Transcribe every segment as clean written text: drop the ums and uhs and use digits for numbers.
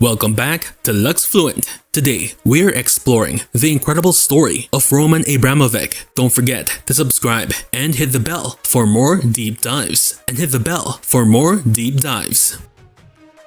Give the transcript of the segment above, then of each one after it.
Welcome back to Lux Fluent. Today, we're exploring the incredible story of Roman Abramovich. Don't forget to subscribe and hit the bell for more deep dives.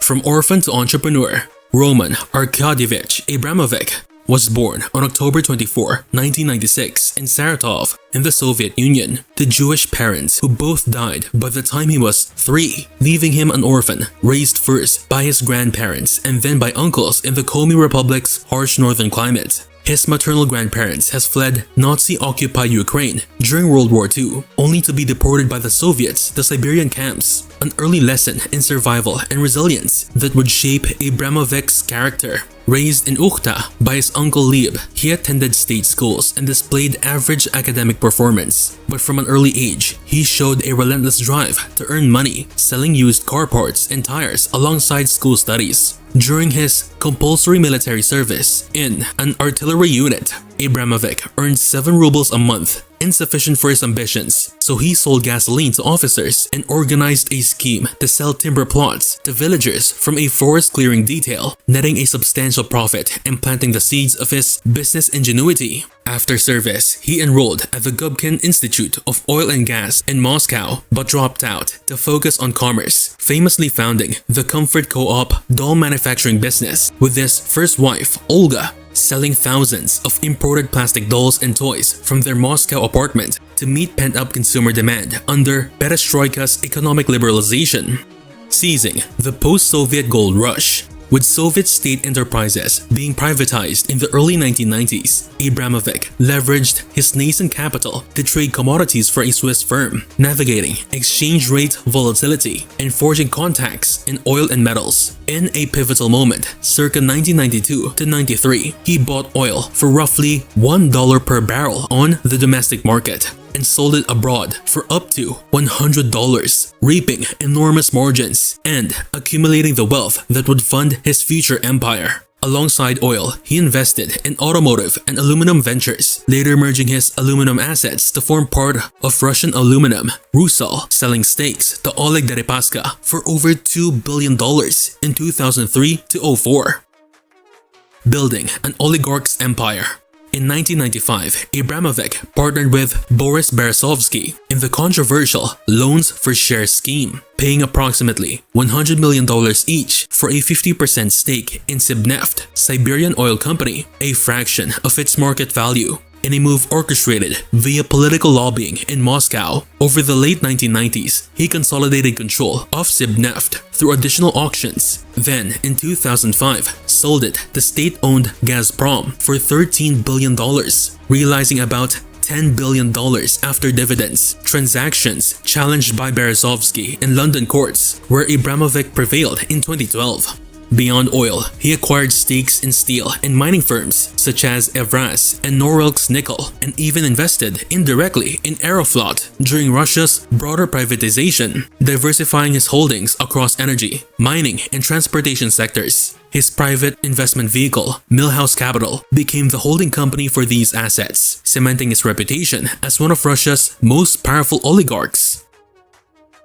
From orphan to entrepreneur, Roman Arkadievich Abramovich was born on October 24, 1996 in Saratov in the Soviet Union to Jewish parents who both died by the time he was 3, leaving him an orphan, raised first by his grandparents and then by uncles in the Komi Republic's harsh northern climate. His maternal grandparents has fled Nazi-occupied Ukraine during World War II, only to be deported by the Soviets to Siberian camps, an early lesson in survival and resilience that would shape Abramovich's character. Raised in Ukhta by his uncle Leib, he attended state schools and displayed average academic performance. But from an early age, he showed a relentless drive to earn money, selling used car parts and tires alongside school studies. During his compulsory military service in an artillery unit, Abramovich earned 7 rubles a month, insufficient for his ambitions, so he sold gasoline to officers and organized a scheme to sell timber plots to villagers from a forest clearing detail, netting a substantial profit and planting the seeds of his business ingenuity. After service, he enrolled at the Gubkin Institute of Oil and Gas in Moscow, but dropped out to focus on commerce, famously founding the Comfort Co-op doll manufacturing business with his first wife, Olga, selling thousands of imported plastic dolls and toys from their Moscow apartment to meet pent-up consumer demand under Perestroika's economic liberalization. Seizing the post-Soviet gold rush, with Soviet state enterprises being privatized in the early 1990s, Abramovich leveraged his nascent capital to trade commodities for a Swiss firm, navigating exchange rate volatility and forging contacts in oil and metals. In a pivotal moment, circa 1992 to 93, he bought oil for roughly $1 per barrel on the domestic market and sold it abroad for up to $100, reaping enormous margins and accumulating the wealth that would fund his future empire. Alongside oil, he invested in automotive and aluminum ventures, later merging his aluminum assets to form part of Russian Aluminum, Rusal, selling stakes to Oleg Deripaska for over $2 billion in 2003 to 04. Building an oligarch's empire. In 1995, Abramovich partnered with Boris Berezovsky in the controversial Loans for Shares scheme, paying approximately $100 million each for a 50% stake in Sibneft, Siberian oil company, a fraction of its market value, in a move orchestrated via political lobbying in Moscow. Over the late 1990s, he consolidated control of Sibneft through additional auctions. Then, in 2005, sold it to state-owned Gazprom for $13 billion, realizing about $10 billion after dividends. Transactions challenged by Berezovsky in London courts, where Abramovich prevailed in 2012. Beyond oil, he acquired stakes in steel and mining firms such as Evraz and Norilsk Nickel, and even invested indirectly in Aeroflot during Russia's broader privatization, diversifying his holdings across energy, mining, and transportation sectors. His private investment vehicle, Millhouse Capital, became the holding company for these assets, cementing his reputation as one of Russia's most powerful oligarchs.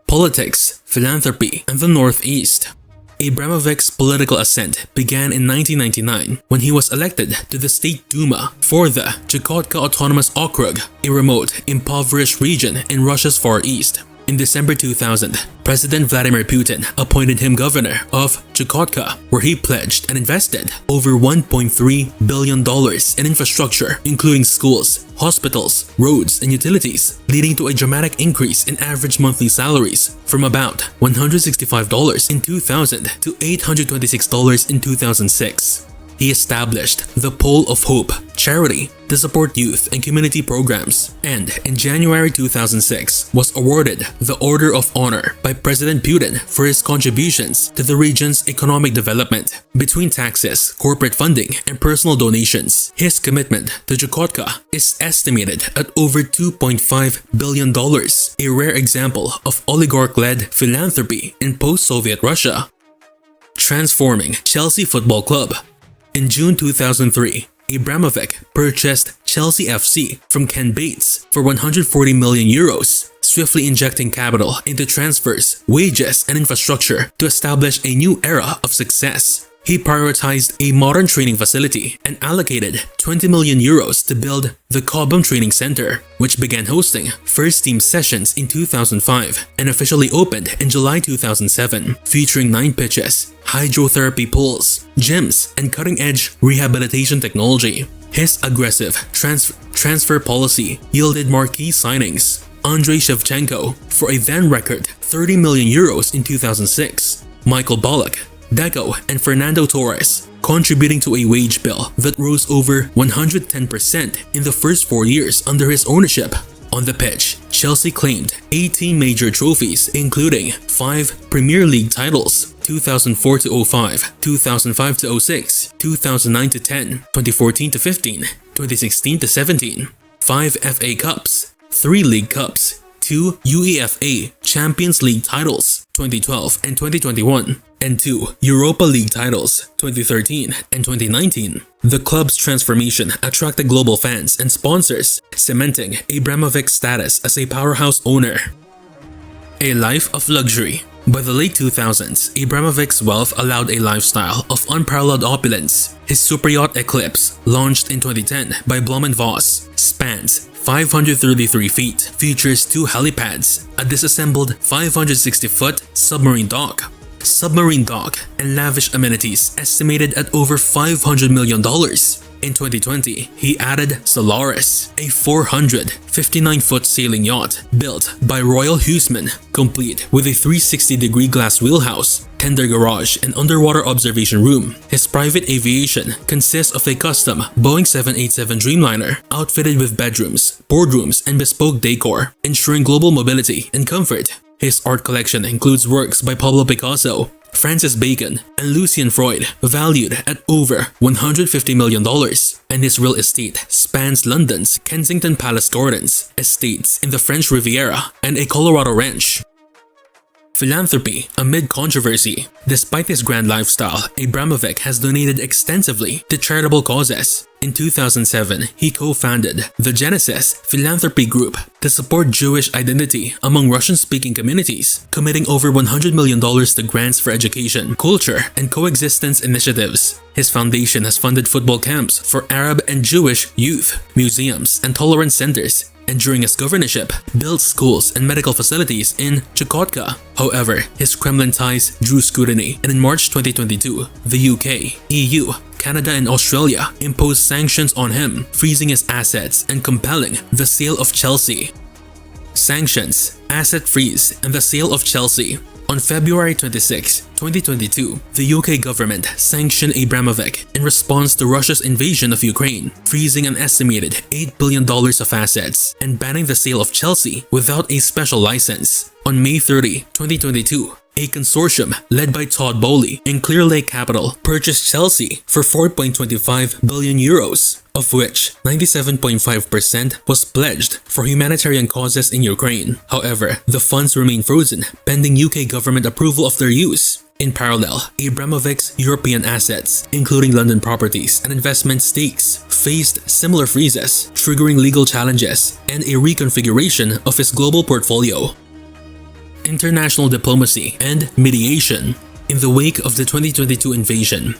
Politics, philanthropy, and the Northeast. Abramovich's political ascent began in 1999 when he was elected to the State Duma for the Chukotka Autonomous Okrug, a remote, impoverished region in Russia's Far East. In December 2000, President Vladimir Putin appointed him governor of Chukotka, where he pledged and invested over $1.3 billion in infrastructure, including schools, hospitals, roads, and utilities, leading to a dramatic increase in average monthly salaries from about $165 in 2000 to $826 in 2006. He established the Pole of Hope charity to support youth and community programs, and in January 2006 was awarded the Order of Honor by President Putin for his contributions to the region's economic development. Between taxes, corporate funding, and personal donations, his commitment to Chukotka is estimated at over $2.5 billion, a rare example of oligarch-led philanthropy in post-Soviet Russia. Transforming Chelsea Football Club. In June 2003, Abramovich purchased Chelsea FC from Ken Bates for €140 million, swiftly injecting capital into transfers, wages, and infrastructure to establish a new era of success. He prioritized a modern training facility and allocated 20 million euros to build the Cobham Training Center, which began hosting first team sessions in 2005 and officially opened in July 2007, featuring 9 pitches, hydrotherapy pools, gyms, and cutting-edge rehabilitation technology. His aggressive transfer policy yielded marquee signings. Andrei Shevchenko for a then record 30 million euros in 2006, Michael Ballack, Deco, and Fernando Torres, contributing to a wage bill that rose over 110% in the first 4 years under his ownership. On the pitch, Chelsea claimed 18 major trophies, including 5 Premier League titles, 2004-05, 2005-06, 2009-10, 2014-15, 2016-17, 5 FA Cups, 3 League Cups, 2 UEFA Champions League titles, 2012 and 2021, and 2 Europa League titles, 2013 and 2019. The club's transformation attracted global fans and sponsors, cementing Abramovich's status as a powerhouse owner. A life of luxury. By the late 2000s, Abramovich's wealth allowed a lifestyle of unparalleled opulence. His superyacht Eclipse, launched in 2010 by Blum & Voss, spans 533 feet, features 2 helipads, a disassembled 560-foot submarine dock, and lavish amenities estimated at over $500 million. In 2020, he added Solaris, a 459-foot sailing yacht built by Royal Huseman, complete with a 360-degree glass wheelhouse, tender garage, and underwater observation room. His private aviation consists of a custom Boeing 787 Dreamliner, outfitted with bedrooms, boardrooms, and bespoke decor, ensuring global mobility and comfort. His art collection includes works by Pablo Picasso, Francis Bacon, and Lucian Freud, valued at over $150 million, and his real estate spans London's Kensington Palace Gardens, estates in the French Riviera, and a Colorado ranch. Philanthropy amid controversy. Despite his grand lifestyle, Abramovich has donated extensively to charitable causes. In 2007, he co-founded the Genesis Philanthropy Group to support Jewish identity among Russian-speaking communities, committing over $100 million to grants for education, culture, and coexistence initiatives. His foundation has funded football camps for Arab and Jewish youth, museums, and tolerance centers, and during his governorship, built schools and medical facilities in Chukotka. However, his Kremlin ties drew scrutiny, and in March 2022, the UK, EU, Canada, and Australia imposed sanctions on him, freezing his assets and compelling the sale of Chelsea. Sanctions, asset freeze, and the sale of Chelsea. On February 26, 2022, the UK government sanctioned Abramovich in response to Russia's invasion of Ukraine, freezing an estimated $8 billion of assets and banning the sale of Chelsea without a special license. On May 30, 2022, a consortium led by Todd Bowley and Clear Lake Capital purchased Chelsea for 4.25 billion euros, of which 97.5% was pledged for humanitarian causes in Ukraine. However, the funds remain frozen pending UK government approval of their use. In parallel, Abramovich's European assets, including London properties and investment stakes, faced similar freezes, triggering legal challenges and a reconfiguration of his global portfolio. International diplomacy and mediation. In the wake of the 2022 invasion,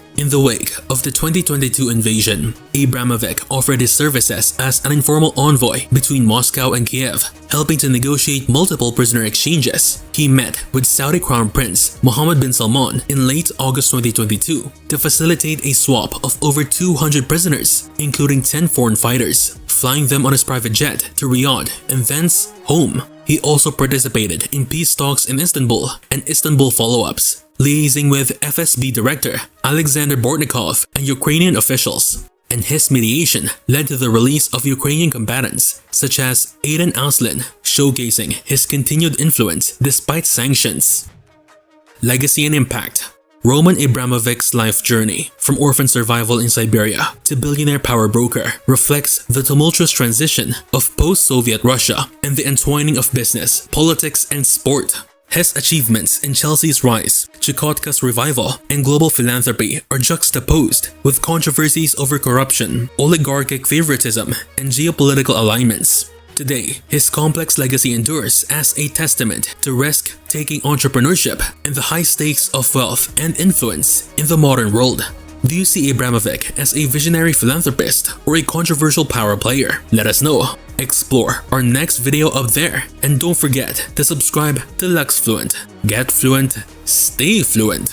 Abramovich offered his services as an informal envoy between Moscow and Kiev, helping to negotiate multiple prisoner exchanges. He met with Saudi Crown Prince Mohammed bin Salman in late August 2022 to facilitate a swap of over 200 prisoners, including 10 foreign fighters, flying them on his private jet to Riyadh and thence home. He also participated in peace talks in Istanbul and Istanbul follow-ups, liaising with FSB Director Alexander Bortnikov and Ukrainian officials. And his mediation led to the release of Ukrainian combatants such as Aiden Auslin, showcasing his continued influence despite sanctions. Legacy and impact. Roman Abramovich's life journey, from orphan survival in Siberia to billionaire power broker, reflects the tumultuous transition of post-Soviet Russia and the entwining of business, politics, and sport. His achievements in Chelsea's rise, Chukotka's revival, and global philanthropy are juxtaposed with controversies over corruption, oligarchic favoritism, and geopolitical alignments. Today, his complex legacy endures as a testament to risk-taking entrepreneurship and the high stakes of wealth and influence in the modern world. Do you see Abramovich as a visionary philanthropist or a controversial power player? Let us know. Explore our next video up there, and don't forget to subscribe to Lux Fluent. Get fluent, stay fluent.